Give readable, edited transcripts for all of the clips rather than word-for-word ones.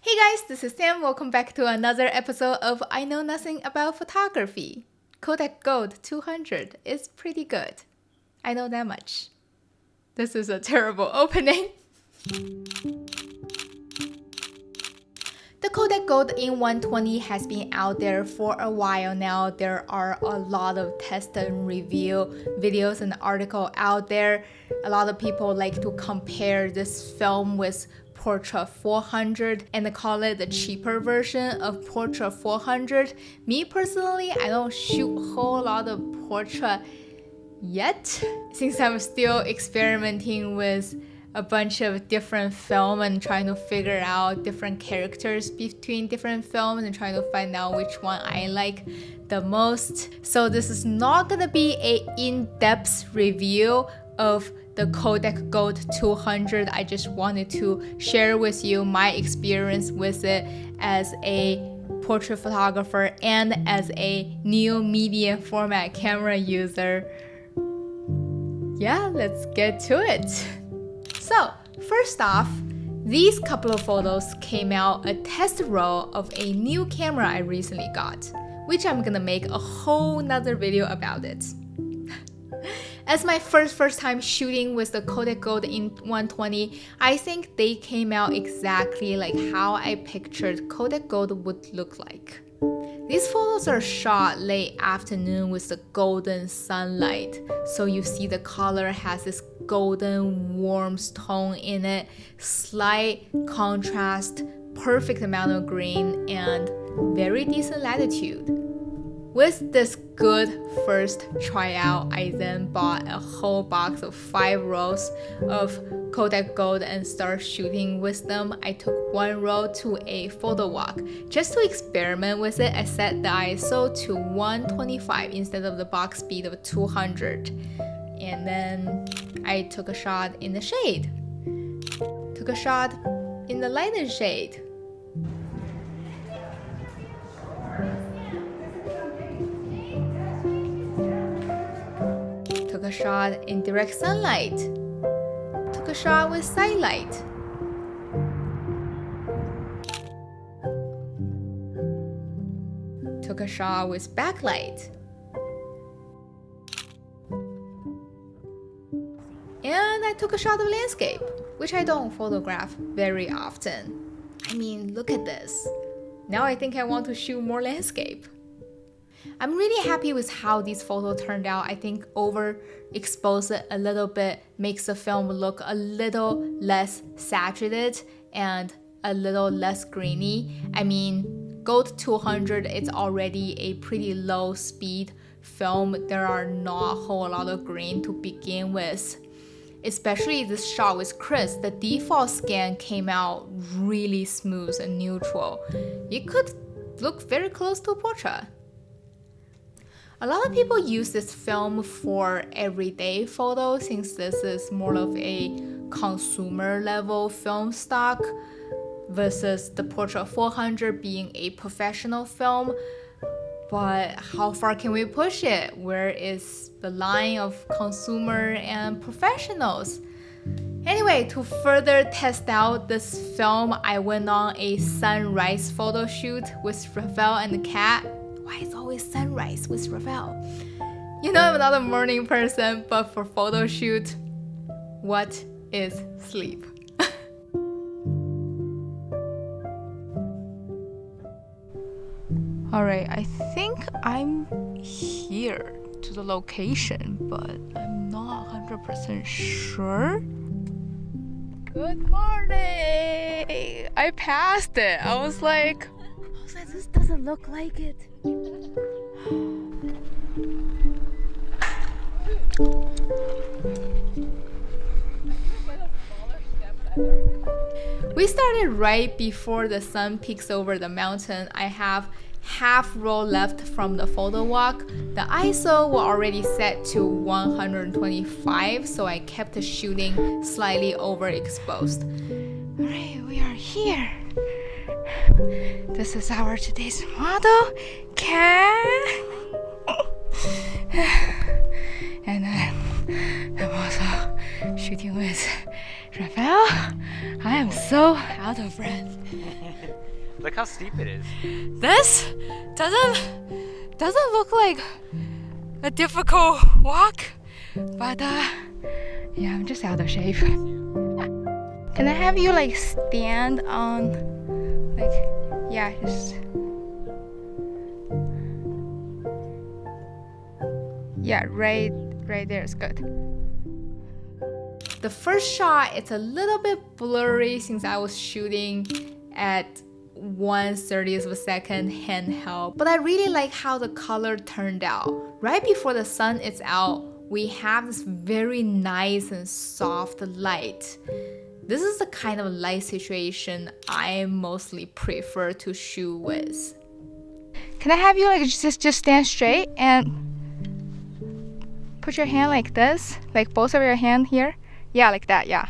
Hey guys, this is Sam. Welcome back to another episode of I Know Nothing About Photography. Kodak Gold 200 is pretty good. I know that much. This is a terrible opening. The Kodak Gold in 120 has been out there for a while now. There are a lot of test and review videos and articles out there. A lot of people like to compare this film with Portra 400 and call it the cheaper version of Portra 400. Me personally, I don't shoot a whole lot of Portra yet, since I'm still experimenting with a bunch of different film and trying to figure out different characters between different films and trying to find out which one I like the most. So this is not gonna be an in-depth review of the Kodak Gold 200. I just wanted to share with you my experience with it as a portrait photographer and as a new medium format camera user. Yeah, let's get to it. So, first off, these couple of photos came out a test roll of a new camera I recently got, which I'm gonna make a whole nother video about it. As my first time shooting with the Kodak Gold in 120, I think they came out exactly like how I pictured Kodak Gold would look like. These photos are shot late afternoon with the golden sunlight, so you see the color has this golden warm tone in it, slight contrast, perfect amount of green, and very decent latitude. With this good first tryout, I then bought a whole box of 5 rolls of Kodak Gold and started shooting with them. I took one roll to a photo walk. Just to experiment with it, I set the ISO to 125 instead of the box speed of 200. And then I took a shot in the shade. Took a shot in the lighter shade. Took a shot in direct sunlight. Took a shot with side light. Took a shot with backlight. And I took a shot of landscape, which I don't photograph very often. I mean, look at this. Now I think I want to shoot more landscape. I'm really happy with how these photos turned out. I think overexpose it a little bit makes the film look a little less saturated and a little less grainy. I mean, Gold 200 is already a pretty low speed film. There are not a whole lot of grain to begin with. Especially this shot with Chris, the default scan came out really smooth and neutral. It could look very close to a portrait. A lot of people use this film for everyday photos since this is more of a consumer level film stock versus the Portra 400 being a professional film. But how far can we push it? Where is the line of consumer and professionals? Anyway, to further test out this film, I went on a sunrise photo shoot with Rafael and the cat. Why is always sunrise with Rafael? You know I'm not a morning person, but for photo shoot, what is sleep? Alright, I think I'm here to the location, but I'm not 100% sure. Good morning! I passed it. I was like, this doesn't look like it. We started right before the sun peaks over the mountain. I have half roll left from the photo walk. The ISO were already set to 125, so I kept shooting slightly overexposed. Alright, we are here. This is our today's model, Cat. And I'm also shooting with Rafael. I am so out of breath. Look how steep it is. This doesn't look like a difficult walk, but yeah, I'm just out of shape. Can I have you like stand on, like, yeah, just, yeah, right there is good. The first shot, it's a little bit blurry since I was shooting at 1/30th of a second handheld, but I really like how the color turned out. Right before the sun is out, we have this very nice and soft light. This is the kind of light situation I mostly prefer to shoot with. Can I have you like just stand straight and put your hand like this, like both of your hand here? Yeah, like that, yeah.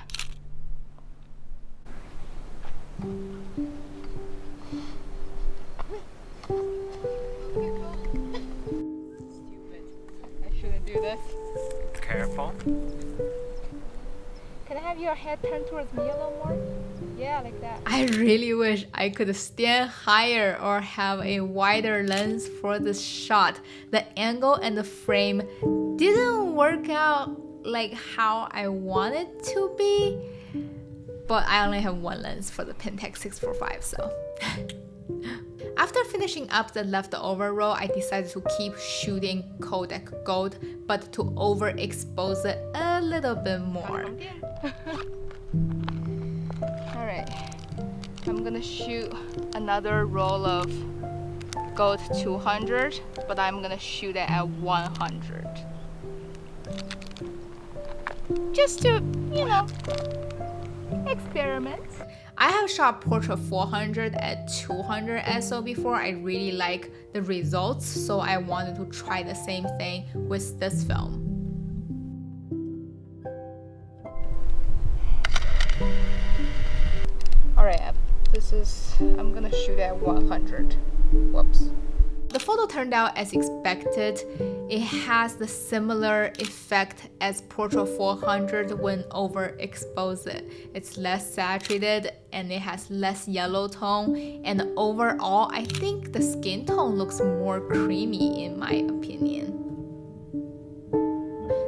I shouldn't do this. Careful. Can I have your head turned towards me a little more? Yeah, like that. I really wish I could stand higher or have a wider lens for this shot. The angle and the frame didn't work out like how I wanted to be, but I only have one lens for the Pentax 645, so. After finishing up the leftover roll, I decided to keep shooting Kodak Gold, but to overexpose it a little bit more. Alright, I'm gonna shoot another roll of Gold 200, but I'm gonna shoot it at 100. Just to, you know, experiment. I have shot Portrait 400 at 200 ISO before. I really like the results, so I wanted to try the same thing with this film. Alright, I'm gonna shoot at 100. Whoops. The photo turned out as expected. It has the similar effect as Portrait 400 when overexposed. It's less saturated and it has less yellow tone, and overall I think the skin tone looks more creamy in my opinion.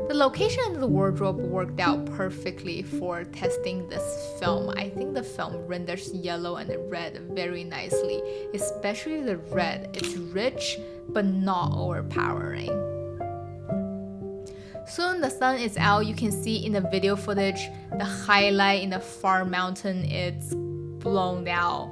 The location and the wardrobe worked out perfectly for testing this film. I think the film renders yellow and red very nicely, especially the red. It's rich but not overpowering. Soon the sun is out. You can see in the video footage the highlight in the far mountain it's blown out.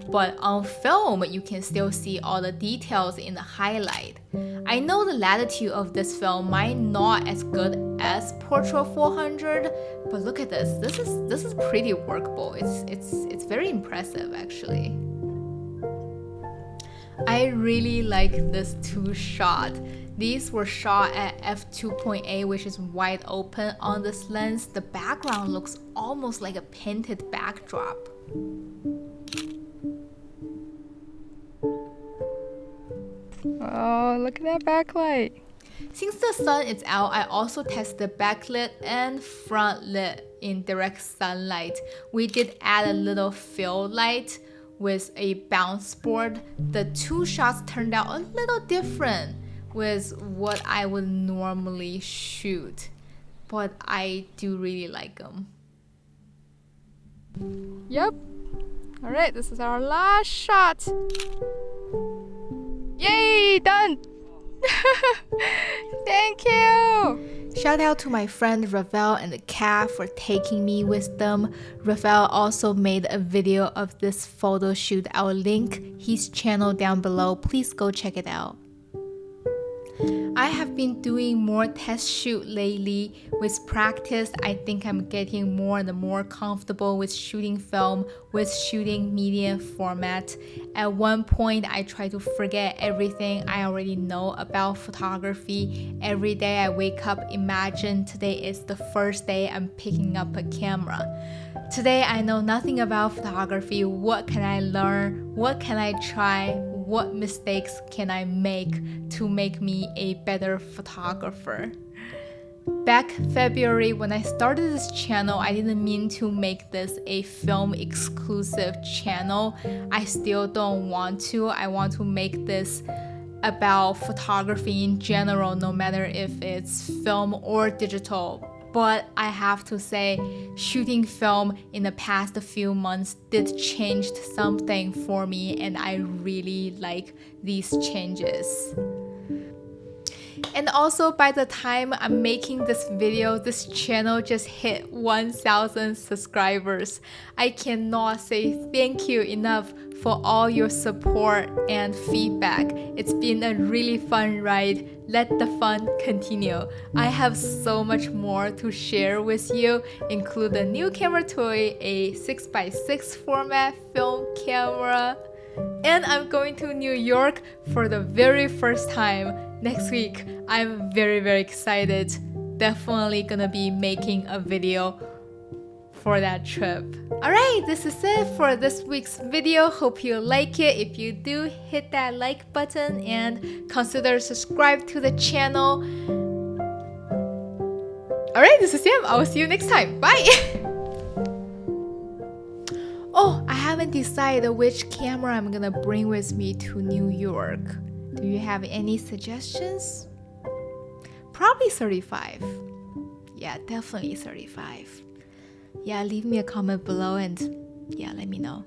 But on film, you can still see all the details in the highlight. I know the latitude of this film might not as good as Portrait 400, but look at this. This is pretty workable. It's very impressive actually. I really like this two shot. These were shot at f2.8, which is wide open on this lens. The background looks almost like a painted backdrop. Oh, look at that backlight. Since the sun is out, I also tested backlit and front lit in direct sunlight. We did add a little fill light with a bounce board. The two shots turned out a little different with what I would normally shoot, but I do really like them. Yep. Alright, this is our last shot. Yay, done! Thank you! Shout out to my friend Rafael and the cat for taking me with them. Rafael also made a video of this photo shoot. I'll link his channel down below. Please go check it out. I have been doing more test shoot lately. With practice, I think I'm getting more and more comfortable with shooting film, with shooting medium format. At one point, I try to forget everything I already know about photography. Every day I wake up, imagine today is the first day I'm picking up a camera. Today I know nothing about photography. What can I learn? What can I try? What mistakes can I make to make me a better photographer? Back February when I started this channel, I didn't mean to make this a film exclusive channel. I still don't want to. I want to make this about photography in general, no matter if it's film or digital. But I have to say, shooting film in the past few months did change something for me, and I really like these changes. And also, by the time I'm making this video, this channel just hit 1,000 subscribers. I cannot say thank you enough for all your support and feedback. It's been a really fun ride. Let the fun continue. I have so much more to share with you, include a new camera toy, a 6x6 format film camera, and I'm going to New York for the very first time next week. I'm very, very excited. Definitely gonna be making a video for that trip. Alright, this is it for this week's video. Hope you like it. If you do, hit that like button and consider subscribe to the channel. Alright, this is Sam. I will see you next time. Bye! Oh, I haven't decided which camera I'm gonna bring with me to New York. Do you have any suggestions? Probably 35. Yeah, definitely 35. Yeah, leave me a comment below and yeah, let me know.